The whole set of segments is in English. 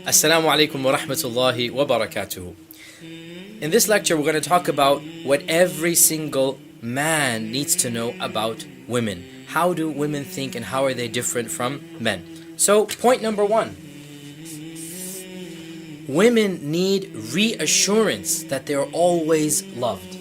Assalamu alaikum wa rahmatullahi wa barakatuhu. In this lecture, we're going to talk about what every single man needs to know about women. How do women think and how are they different from men? So, point number one. Women need reassurance that they are always loved.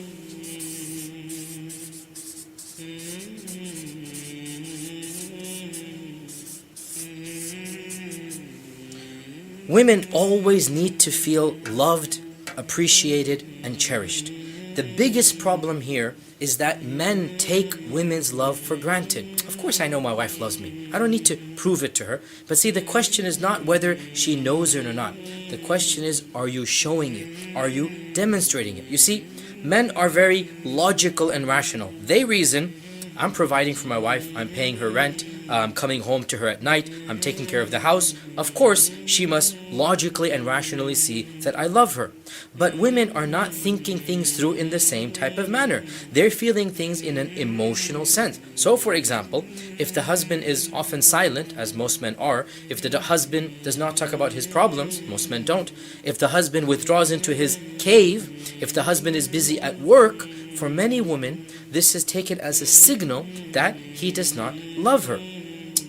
Women always need to feel loved, appreciated, and cherished. The biggest problem here is that men take women's love for granted. Of course I know my wife loves me. I don't need to prove it to her. But see, the question is not whether she knows it or not. The question is, are you showing it? Are you demonstrating it? You see, men are very logical and rational. They reason, I'm providing for my wife, I'm paying her rent, I'm coming home to her at night, I'm taking care of the house. Of course, she must logically and rationally see that I love her. But women are not thinking things through in the same type of manner. They're feeling things in an emotional sense. So for example, if the husband is often silent, as most men are, if the husband does not talk about his problems, most men don't, if the husband withdraws into his cave, if the husband is busy at work, for many women, this is taken as a signal that he does not love her.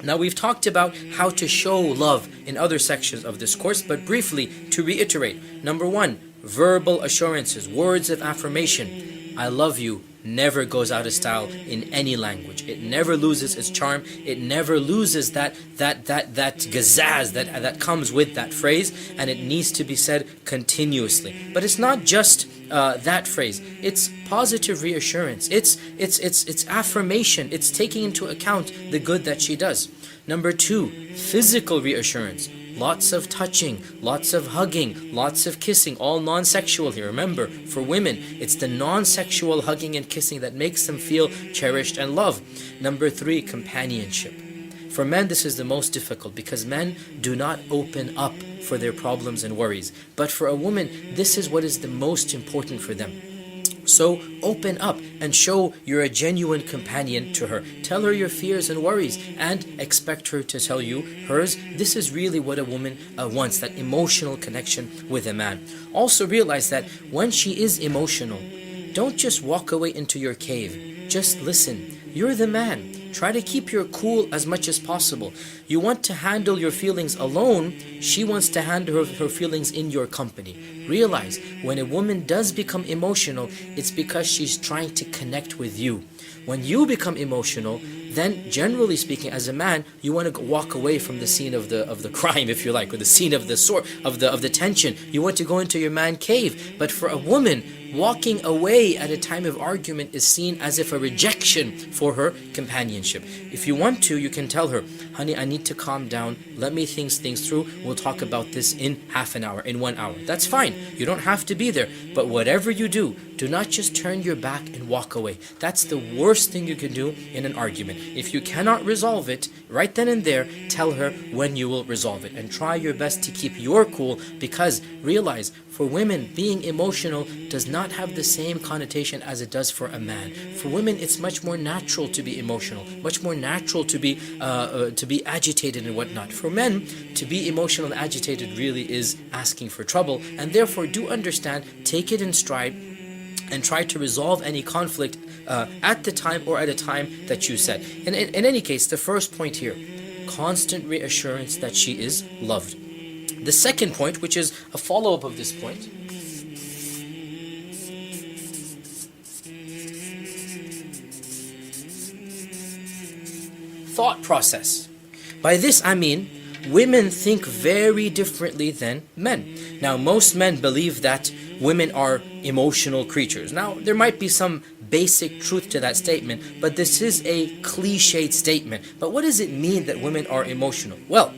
Now, we've talked about how to show love in other sections of this course, but briefly, to reiterate, number one, verbal assurances, words of affirmation. I love you never goes out of style in any language. It never loses its charm. It never loses that gazaz that comes with that phrase, and it needs to be said continuously. But it's not just that phrase. It's positive reassurance. It's affirmation. It's taking into account the good that she does. Number two, physical reassurance. Lots of touching, lots of hugging, lots of kissing, all non-sexual here. Remember, for women, it's the non-sexual hugging and kissing that makes them feel cherished and loved. Number three, companionship. For men, this is the most difficult because men do not open up for their problems and worries. But for a woman, this is what is the most important for them. So open up and show you're a genuine companion to her. Tell her your fears and worries and expect her to tell you hers. This is really what a woman wants, that emotional connection with a man. Also realize that when she is emotional, don't just walk away into your cave. Just listen. You're the man. Try to keep your cool as much as possible. You want to handle your feelings alone. She wants to handle her feelings in your company. Realize, when a woman does become emotional, it's because she's trying to connect with you. When you become emotional, then generally speaking, as a man, you want to walk away from the scene of the crime, if you like, or the scene of the sword, of the tension. You want to go into your man cave. But for a woman, walking away at a time of argument is seen as if a rejection for her companionship. If you want to, you can tell her, honey, I need to calm down. Let me think things through. We'll talk about this in half an hour, in 1 hour. That's fine. You don't have to be there. But whatever you do not just turn your back and walk away. That's the worst thing you can do in an argument. If you cannot resolve it, right then and there, tell her when you will resolve it. And try your best to keep your cool, because realize, for women, being emotional does not have the same connotation as it does for a man. For women, it's much more natural to be emotional, much more natural to be agitated and whatnot. For men, to be emotional and agitated really is asking for trouble, and therefore do understand, take it in stride, and try to resolve any conflict at the time or at a time that you set. And in any case, the first point here, constant reassurance that she is loved. The second point, which is a follow-up of this point, thought process. By this I mean, women think very differently than men. Now, most men believe that women are emotional creatures. Now, there might be some basic truth to that statement, but this is a cliched statement. But what does it mean that women are emotional? Well,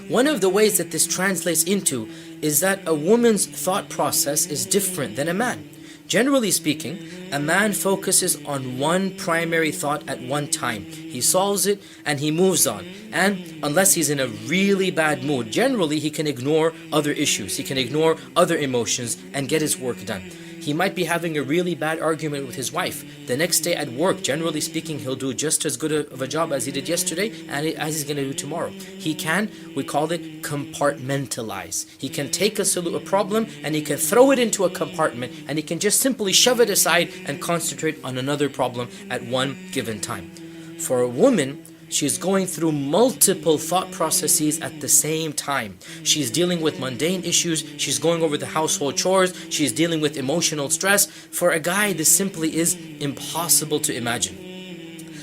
one of the ways that this translates into is that a woman's thought process is different than a man. Generally speaking, a man focuses on one primary thought at one time. He solves it and he moves on. And unless he's in a really bad mood, generally he can ignore other issues. He can ignore other emotions and get his work done. He might be having a really bad argument with his wife. The next day at work, generally speaking, he'll do just as good of a job as he did yesterday and as he's going to do tomorrow. He can, we call it compartmentalize. He can take a problem and he can throw it into a compartment, and he can just simply shove it aside and concentrate on another problem at one given time. For a woman, she's going through multiple thought processes at the same time. She's dealing with mundane issues, she's going over the household chores, she's dealing with emotional stress. For a guy, this simply is impossible to imagine.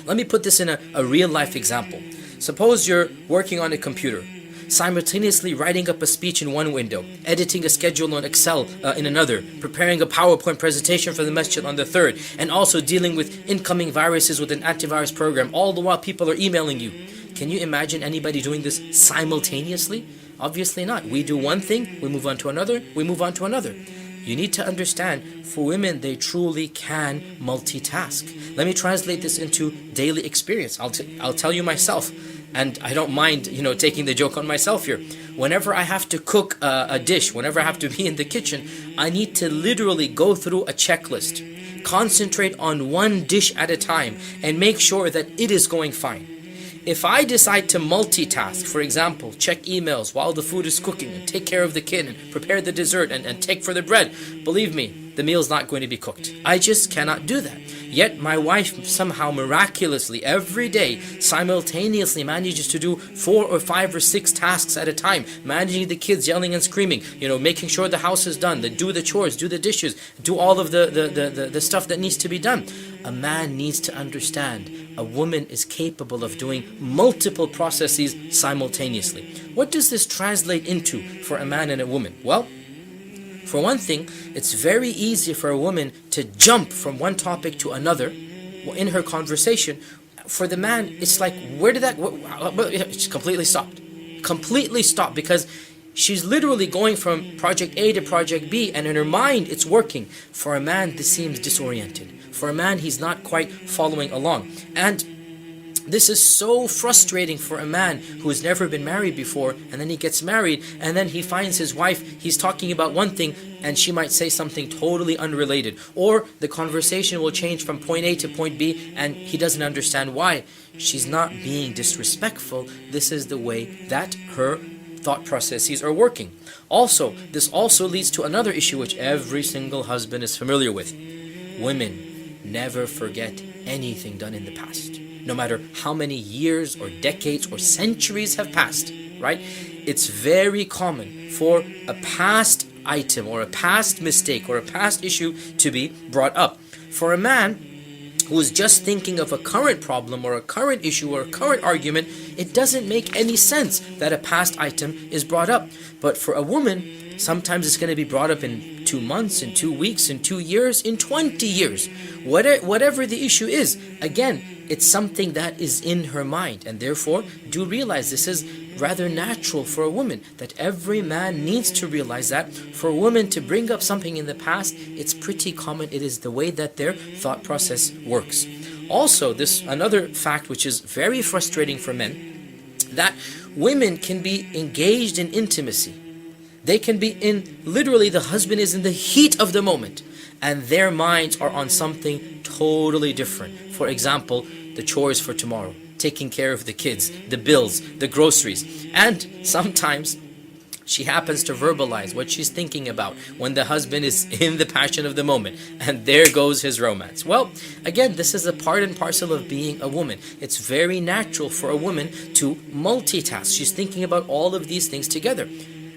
Let me put this in a real life example. Suppose you're working on a computer, simultaneously writing up a speech in one window, editing a schedule on Excel in another, preparing a PowerPoint presentation for the masjid on the third, and also dealing with incoming viruses with an antivirus program, all the while people are emailing you. Can you imagine anybody doing this simultaneously? Obviously not. We do one thing, we move on to another, we move on to another. You need to understand, for women, they truly can multitask. Let me translate this into daily experience. I'll tell you myself. And I don't mind, taking the joke on myself here. Whenever I have to cook a dish, whenever I have to be in the kitchen, I need to literally go through a checklist, concentrate on one dish at a time, and make sure that it is going fine. If I decide to multitask, for example, check emails while the food is cooking, and take care of the kid, and prepare the dessert, and take for the bread, believe me, the meal's not going to be cooked. I just cannot do that. Yet my wife somehow miraculously every day simultaneously manages to do 4 or 5 or 6 tasks at a time, managing the kids yelling and screaming, making sure the house is done, do the chores, do the dishes, do all of the stuff that needs to be done. A man needs to understand a woman is capable of doing multiple processes simultaneously. What does this translate into for a man and a woman? Well, for one thing, it's very easy for a woman to jump from one topic to another in her conversation. For the man, it's like, it's completely stopped. Completely stopped, because she's literally going from project A to project B, and in her mind, it's working. For a man, this seems disoriented. For a man, he's not quite following along. And this is so frustrating for a man who has never been married before, and then he gets married, and then he finds his wife, he's talking about one thing, and she might say something totally unrelated. Or the conversation will change from point A to point B, and he doesn't understand why. She's not being disrespectful. This is the way that her thought processes are working. Also, this also leads to another issue which every single husband is familiar with. Women never forget anything done in the past. No matter how many years or decades or centuries have passed, right? It's very common for a past item or a past mistake or a past issue to be brought up. For a man who is just thinking of a current problem or a current issue or a current argument, it doesn't make any sense that a past item is brought up. But for a woman, sometimes it's going to be brought up in 2 months, in 2 weeks, in 2 years, in 20 years. Whatever the issue is, again, it's something that is in her mind. And therefore, do realize this is rather natural for a woman, that every man needs to realize that. For a woman to bring up something in the past, it's pretty common. It is the way that their thought process works. Also, this another fact which is very frustrating for men, that women can be engaged in intimacy. They can be literally the husband is in the heat of the moment, and their minds are on something totally different. For example, the chores for tomorrow, taking care of the kids, the bills, the groceries. And sometimes she happens to verbalize what she's thinking about when the husband is in the passion of the moment, and there goes his romance. Well, again, this is a part and parcel of being a woman. It's very natural for a woman to multitask. She's thinking about all of these things together.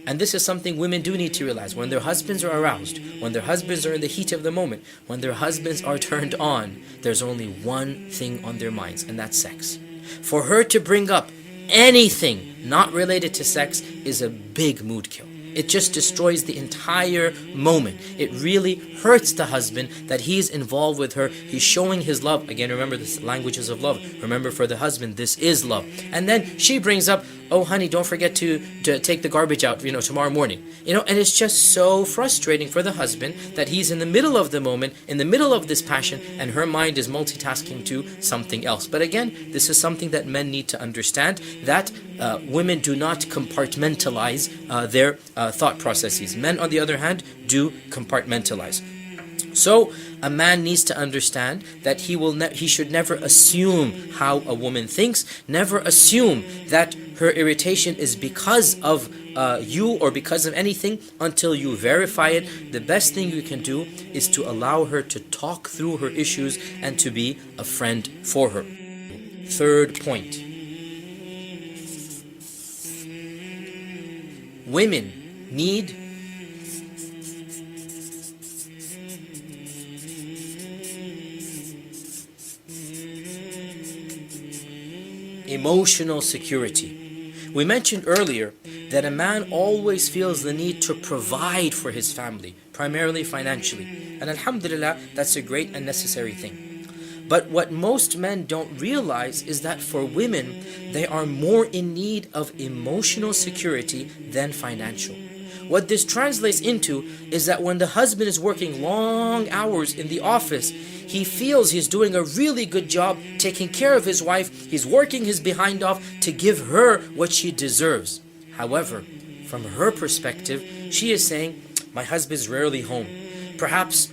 And this is something women do need to realize. When their husbands are aroused, when their husbands are in the heat of the moment, when their husbands are turned on, there's only one thing on their minds, and that's sex. For her to bring up anything not related to sex is a big mood kill. It just destroys the entire moment. It really hurts the husband that he's involved with her. He's showing his love. Again, remember the languages of love. Remember, for the husband, this is love. And then she brings up, oh honey, don't forget to take the garbage out, tomorrow morning. And it's just so frustrating for the husband that he's in the middle of the moment, in the middle of this passion, and her mind is multitasking to something else. But again, this is something that men need to understand, that women do not compartmentalize their thought processes. Men, on the other hand, do compartmentalize. So a man needs to understand that he should never assume how a woman thinks, never assume that her irritation is because of you or because of anything until you verify it. The best thing you can do is to allow her to talk through her issues and to be a friend for her. Third point. Women need emotional security. We mentioned earlier that a man always feels the need to provide for his family, primarily financially. And alhamdulillah, that's a great and necessary thing. But what most men don't realize is that for women, they are more in need of emotional security than financial. What this translates into is that when the husband is working long hours in the office, he feels he's doing a really good job taking care of his wife. He's working his behind off to give her what she deserves. However, from her perspective, she is saying, my husband's rarely home. Perhaps,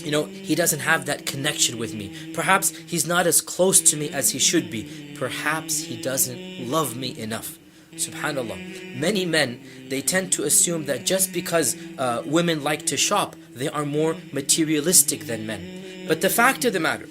he doesn't have that connection with me. Perhaps he's not as close to me as he should be. Perhaps he doesn't love me enough. Subhanallah. Many men, they tend to assume that just because women like to shop, they are more materialistic than men. But the fact of the matter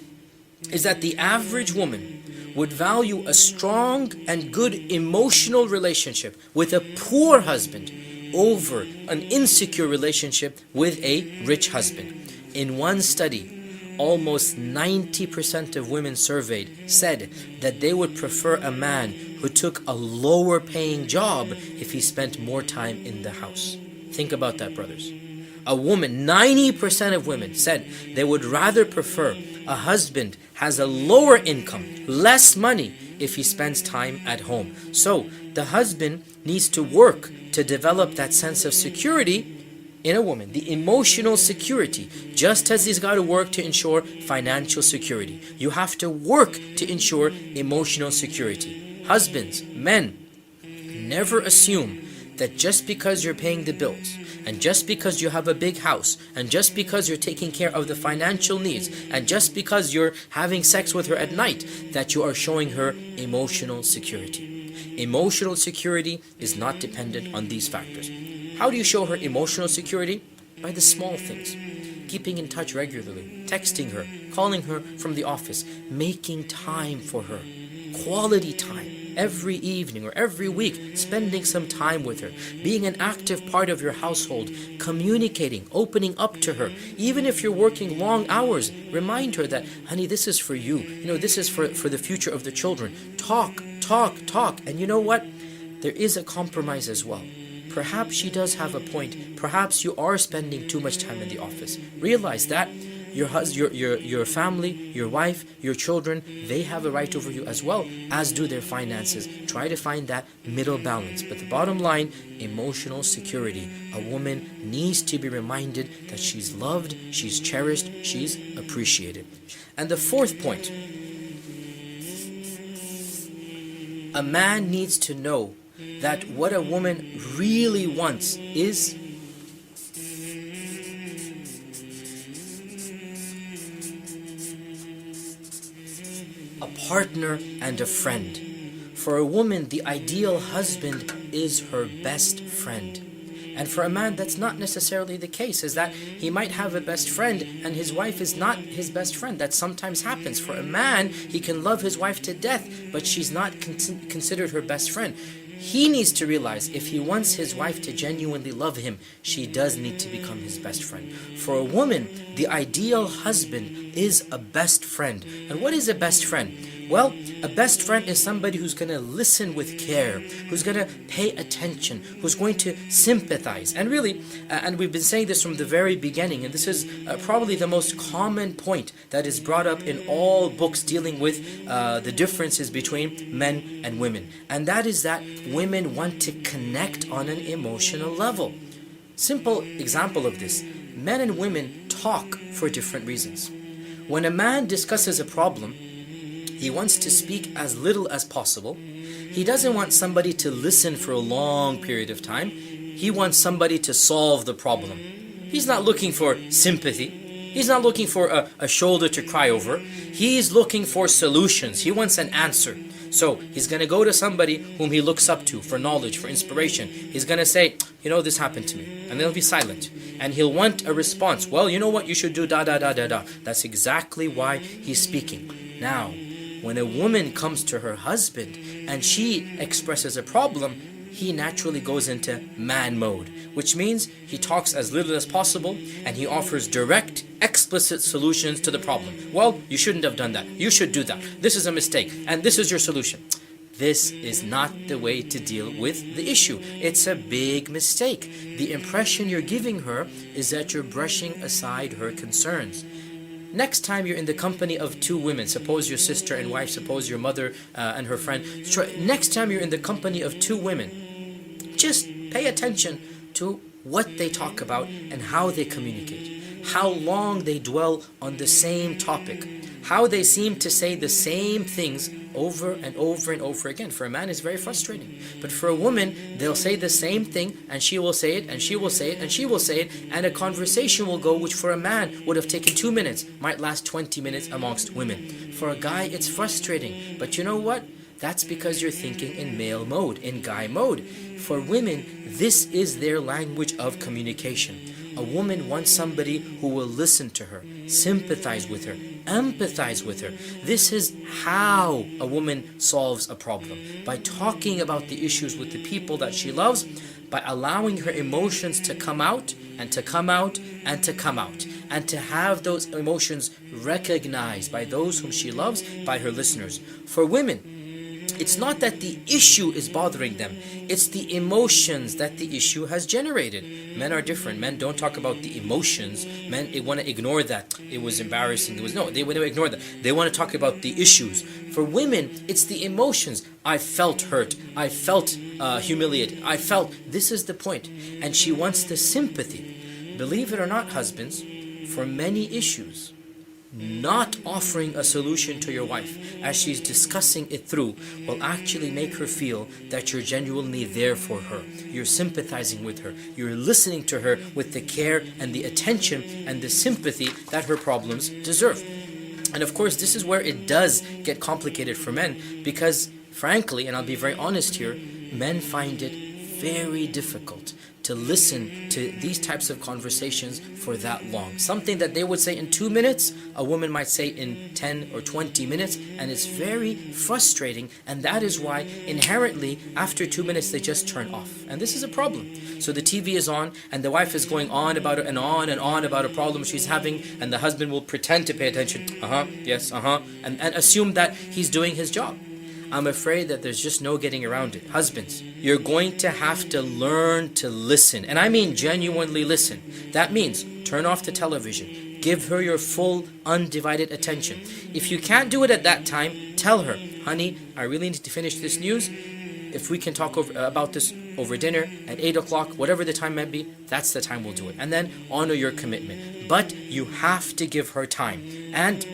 is that the average woman would value a strong and good emotional relationship with a poor husband over an insecure relationship with a rich husband. In one study, almost 90% of women surveyed said that they would prefer a man who took a lower paying job if he spent more time in the house. Think about that, brothers. A woman, 90% of women said they would rather prefer a husband has a lower income, less money if he spends time at home. So the husband needs to work to develop that sense of security in a woman, the emotional security, just as he's got to work to ensure financial security. You have to work to ensure emotional security. Husbands, men, never assume that just because you're paying the bills, and just because you have a big house, and just because you're taking care of the financial needs, and just because you're having sex with her at night, that you are showing her emotional security. Emotional security is not dependent on these factors. How do you show her emotional security? By the small things. Keeping in touch regularly, texting her, calling her from the office, making time for her, quality time. Every evening or every week, spending some time with her, being an active part of your household, communicating, opening up to her. Even if you're working long hours, remind her that, honey, this is for you. This is for the future of the children. Talk. And you know what? There is a compromise as well. Perhaps she does have a point. Perhaps you are spending too much time in the office. Realize that your family, your wife, your children, they have a right over you as well, as do their finances. Try to find that middle balance. But the bottom line, emotional security. A woman needs to be reminded that she's loved, she's cherished, she's appreciated. And the fourth point, a man needs to know that what a woman really wants is a partner and a friend. For a woman, the ideal husband is her best friend. And for a man, that's not necessarily the case, is that he might have a best friend and his wife is not his best friend. That sometimes happens. For a man, he can love his wife to death, but she's not considered her best friend. He needs to realize if he wants his wife to genuinely love him, she does need to become his best friend. For a woman, the ideal husband is a best friend. And what is a best friend? Well, a best friend is somebody who's going to listen with care, who's going to pay attention, who's going to sympathize. And really, and we've been saying this from the very beginning, and this is probably the most common point that is brought up in all books dealing with the differences between men and women. And that is that women want to connect on an emotional level. Simple example of this, men and women talk for different reasons. When a man discusses a problem, he wants to speak as little as possible. He doesn't want somebody to listen for a long period of time. He wants somebody to solve the problem. He's not looking for sympathy. He's not looking for a shoulder to cry over. He's looking for solutions. He wants an answer. So he's going to go to somebody whom he looks up to for knowledge, for inspiration. He's going to say, you know, this happened to me. And they'll be silent. And he'll want a response. Well, you know what? You should do da da da da da. That's exactly why he's speaking. Now, when a woman comes to her husband and she expresses a problem, he naturally goes into man mode, which means he talks as little as possible and he offers direct, explicit solutions to the problem. Well, you shouldn't have done that. You should do that. This is a mistake and this is your solution. This is not the way to deal with the issue. It's a big mistake. The impression you're giving her is that you're brushing aside her concerns. Next time you're in the company of two women, suppose your sister and wife, suppose your mother and her friend. Next time you're in the company of two women, just pay attention to what they talk about and how they communicate. How long they dwell on the same topic. How they seem to say the same things over and over and over again. For a man, it's very frustrating. But for a woman, they'll say the same thing and she will say it and she will say it and she will say it, and a conversation will go which for a man would have taken 2 minutes, might last 20 minutes amongst women. For a guy, it's frustrating. But you know what? That's because you're thinking in male mode, in guy mode. For women, this is their language of communication. A woman wants somebody who will listen to her, sympathize with her, empathize with her. This is how a woman solves a problem. By talking about the issues with the people that she loves, by allowing her emotions to come out, and to come out, and to come out, and to have those emotions recognized by those whom she loves, by her listeners. For women, it's not that the issue is bothering them, it's the emotions that the issue has generated. Men are different. Men don't talk about the emotions. Men want to ignore that. It was embarrassing. They want to ignore that. They want to talk about the issues. For women, it's the emotions. I felt hurt. I felt humiliated. I felt, this is the point. And she wants the sympathy. Believe it or not, husbands, for many issues, not offering a solution to your wife as she's discussing it through will actually make her feel that you're genuinely there for her. You're sympathizing with her. You're listening to her with the care and the attention and the sympathy that her problems deserve. And of course, this is where it does get complicated for men, because frankly, and I'll be very honest here, men find it very difficult to listen to these types of conversations for that long. Something that they would say in 2 minutes, a woman might say in 10 or 20 minutes, and it's very frustrating, and that is why inherently after 2 minutes they just turn off. And this is a problem. So the TV is on and the wife is going on about it and on about a problem she's having, and the husband will pretend to pay attention, yes, and assume that he's doing his job. I'm afraid that there's just no getting around it. Husbands, you're going to have to learn to listen. And I mean genuinely listen. That means turn off the television. Give her your full, undivided attention. If you can't do it at that time, tell her, honey, I really need to finish this news. If we can talk about this over dinner at 8 o'clock, whatever the time might be, that's the time we'll do it. And then honor your commitment. But you have to give her time. And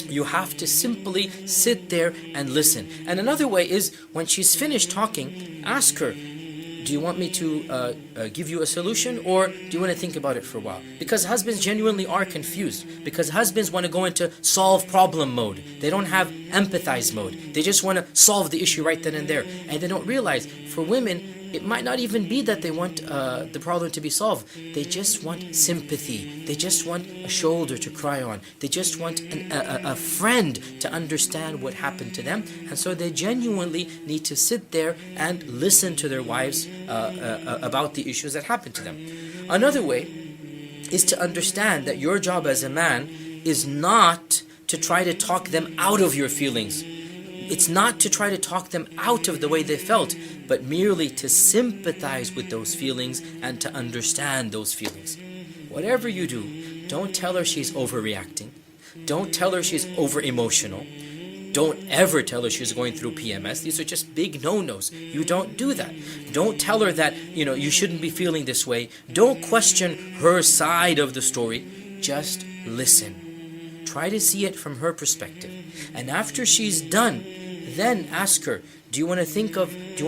you have to simply sit there and listen. And another way is, when she's finished talking, ask her, do you want me to give you a solution, or do you want to think about it for a while? Because husbands genuinely are confused. Because husbands want to go into solve problem mode. They don't have empathize mode. They just want to solve the issue right then and there. And they don't realize, for women, it might not even be that they want the problem to be solved. They just want sympathy. They just want a shoulder to cry on. They just want a friend to understand what happened to them. And so they genuinely need to sit there and listen to their wives about the issues that happened to them. Another way is to understand that your job as a man is not to try to talk them out of your feelings. It's not to try to talk them out of the way they felt, but merely to sympathize with those feelings and to understand those feelings. Whatever you do, don't tell her she's overreacting. Don't tell her she's over-emotional. Don't ever tell her she's going through PMS. These are just big no-nos. You don't do that. Don't tell her that, you shouldn't be feeling this way. Don't question her side of the story. Just listen. Try to see it from her perspective. And after she's done, then ask her, do you want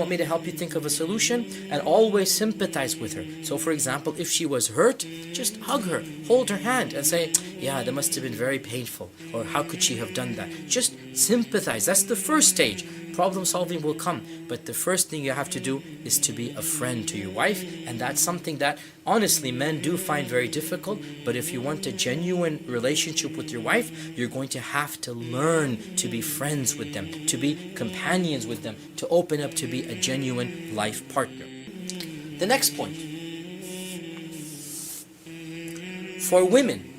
me to help you think of a solution? And always sympathize with her. So for example, if she was hurt, just hug her, hold her hand and say, yeah, that must have been very painful, or how could she have done that? Just sympathize. That's the first stage. Problem solving will come, but the first thing you have to do is to be a friend to your wife, and that's something that honestly men do find very difficult. But if you want a genuine relationship with your wife, you're going to have to learn to be friends with them, to be companions with them, to open up to be a genuine life partner. The next point. For women,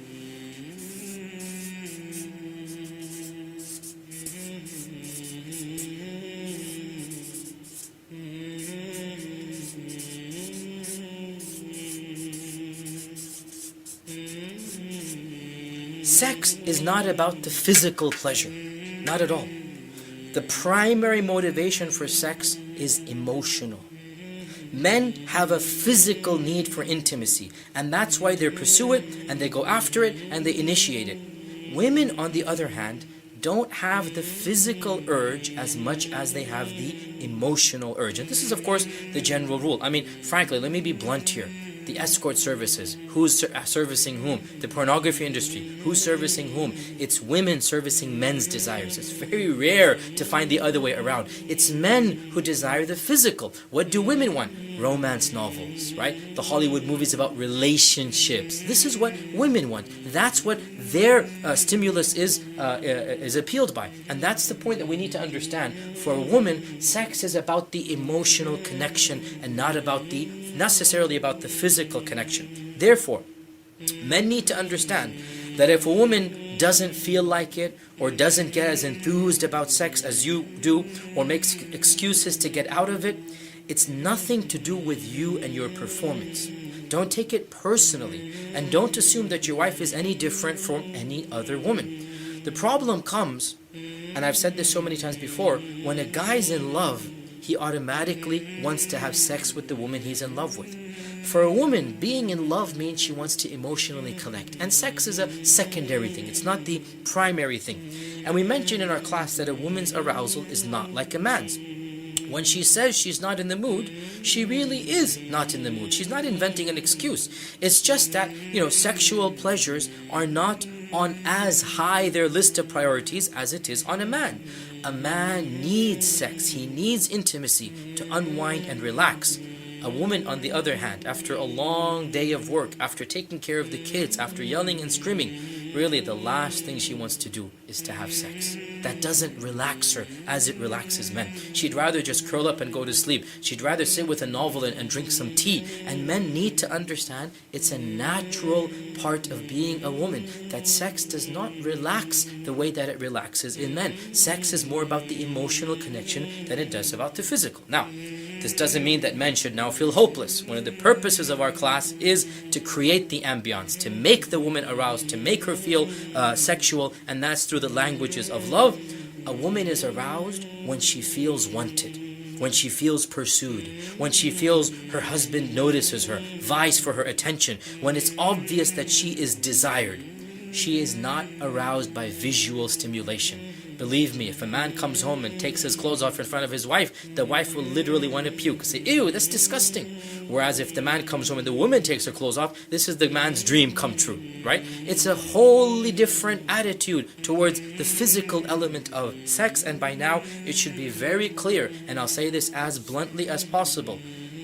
sex is not about the physical pleasure, not at all. The primary motivation for sex is emotional. Men have a physical need for intimacy, and that's why they pursue it, and they go after it, and they initiate it. Women, on the other hand, don't have the physical urge as much as they have the emotional urge. And this is, of course, the general rule. I mean, frankly, let me be blunt here. The escort services, who's servicing whom? The pornography industry, who's servicing whom? It's women servicing men's desires. It's very rare to find the other way around. It's men who desire the physical. What do women want? Romance novels, right? The Hollywood movies about relationships. This is what women want. That's what their stimulus is appealed by. And that's the point that we need to understand. For a woman, sex is about the emotional connection and not necessarily about the physical connection. Therefore, men need to understand that if a woman doesn't feel like it, or doesn't get as enthused about sex as you do, or makes excuses to get out of it, it's nothing to do with you and your performance. Don't take it personally, and don't assume that your wife is any different from any other woman. The problem comes, and I've said this so many times before, when a guy's in love, he automatically wants to have sex with the woman he's in love with. For a woman, being in love means she wants to emotionally connect. And sex is a secondary thing. It's not the primary thing. And we mentioned in our class that a woman's arousal is not like a man's. When she says she's not in the mood, she really is not in the mood. She's not inventing an excuse. It's just that, sexual pleasures are not on as high their list of priorities as it is on a man. A man needs sex. He needs intimacy to unwind and relax. A woman, on the other hand, after a long day of work, after taking care of the kids, after yelling and screaming, really the last thing she wants to do is to have sex. That doesn't relax her as it relaxes men. She'd rather just curl up and go to sleep. She'd rather sit with a novel and drink some tea. And men need to understand it's a natural part of being a woman, that sex does not relax the way that it relaxes in men. Sex is more about the emotional connection than it does about the physical. Now, this doesn't mean that men should now feel hopeless. One of the purposes of our class is to create the ambience, to make the woman aroused, to make her feel sexual, and that's through the languages of love. A woman is aroused when she feels wanted, when she feels pursued, when she feels her husband notices her, vies for her attention, when it's obvious that she is desired. She is not aroused by visual stimulation. Believe me, if a man comes home and takes his clothes off in front of his wife, the wife will literally want to puke. Say, ew, that's disgusting. Whereas if the man comes home and the woman takes her clothes off, this is the man's dream come true, right? It's a wholly different attitude towards the physical element of sex, and by now it should be very clear, and I'll say this as bluntly as possible.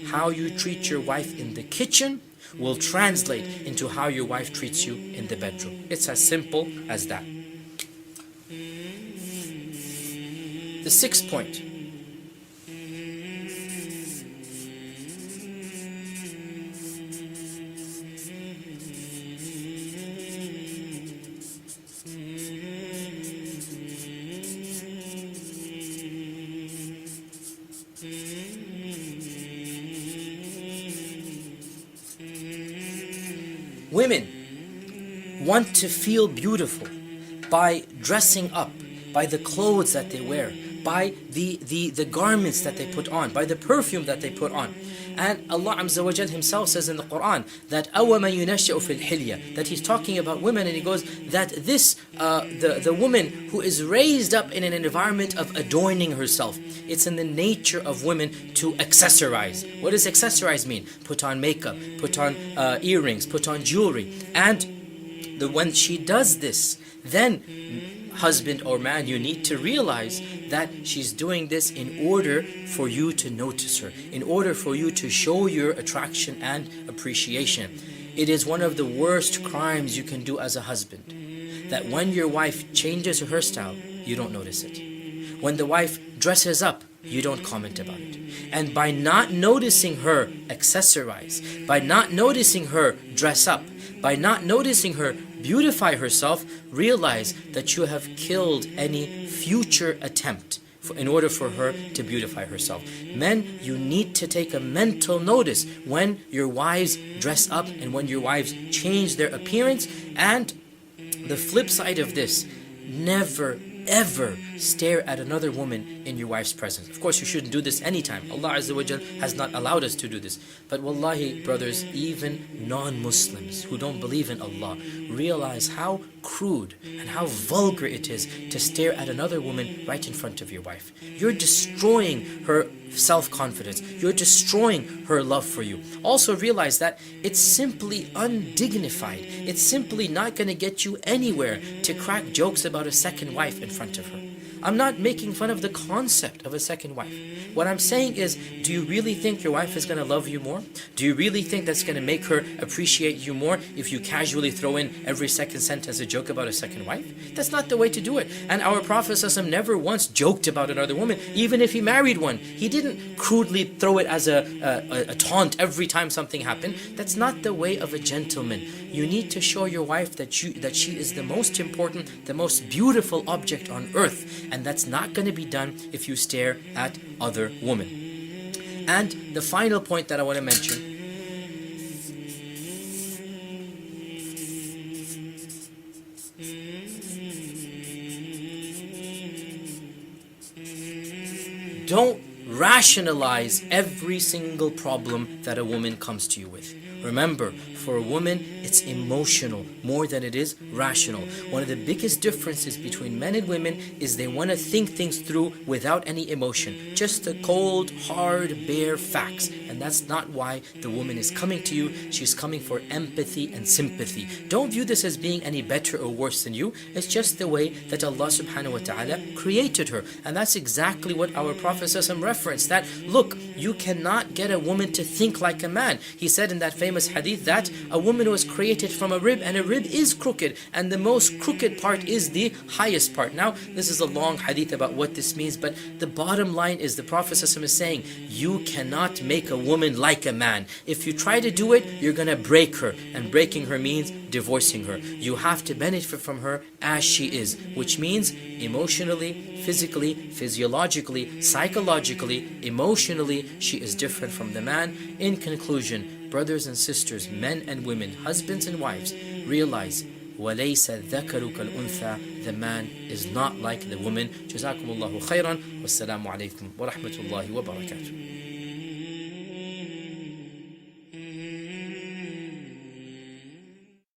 How you treat your wife in the kitchen will translate into how your wife treats you in the bedroom. It's as simple as that. The sixth point. Women want to feel beautiful by dressing up, by the clothes that they wear, by the garments that they put on, by the perfume that they put on. And Allah Azza wa Jal Himself says in the Quran that أَوَمَا يُنَشَّأُ فِي الْحِلْيَةِ, that He's talking about women, and He goes that this the woman who is raised up in an environment of adorning herself, it's in the nature of women to accessorize. What does accessorize mean? Put on makeup, put on earrings, put on jewelry. And when she does this, then husband or man, you need to realize that she's doing this in order for you to notice her, in order for you to show your attraction and appreciation. It is one of the worst crimes you can do as a husband, that when your wife changes her hairstyle, you don't notice it. When the wife dresses up, you don't comment about it. And by not noticing her accessorize, by not noticing her dress up, by not noticing her beautify herself, realize that you have killed any future attempt in order for her to beautify herself. Men, you need to take a mental notice when your wives dress up and when your wives change their appearance. And the flip side of this, never ever stare at another woman in your wife's presence. Of course, you shouldn't do this anytime. Allah Azza wa Jal has not allowed us to do this. But wallahi, brothers, even non-Muslims who don't believe in Allah realize how crude and how vulgar it is to stare at another woman right in front of your wife. You're destroying her self-confidence. You're destroying her love for you. Also realize that it's simply undignified. It's simply not going to get you anywhere to crack jokes about a second wife in front of her. I'm not making fun of the concept of a second wife. What I'm saying is, do you really think your wife is going to love you more? Do you really think that's going to make her appreciate you more if you casually throw in every second sentence a joke about a second wife? That's not the way to do it. And our Prophet ﷺ never once joked about another woman, even if he married one. He didn't crudely throw it as a taunt every time something happened. That's not the way of a gentleman. You need to show your wife that she is the most important, the most beautiful object on earth. And that's not going to be done if you stare at other women. And the final point that I want to mention, don't rationalize every single problem that a woman comes to you with. Remember, for a woman, it's emotional more than it is rational. One of the biggest differences between men and women is they want to think things through without any emotion. Just the cold, hard, bare facts. And that's not why the woman is coming to you. She's coming for empathy and sympathy. Don't view this as being any better or worse than you. It's just the way that Allah subhanahu wa ta'ala created her. And that's exactly what our Prophet ﷺ referenced. That, look, you cannot get a woman to think like a man. He said in that famous hadith that a woman was created from a rib, and a rib is crooked, and the most crooked part is the highest part. Now, this is a long hadith about what this means, but the bottom line is the Prophet ﷺ is saying, you cannot make a woman like a man. If you try to do it, you're going to break her, and breaking her means divorcing her. You have to benefit from her as she is, which means emotionally, physically, physiologically, psychologically, emotionally, she is different from the man. In conclusion, brothers and sisters, men and women, husbands and wives, realize وَلَيْسَ الذَّكَرُ كَالْأُنْثَى. The man is not like the woman. جزاكم الله خيرا والسلام عليكم ورحمة الله وبركاته.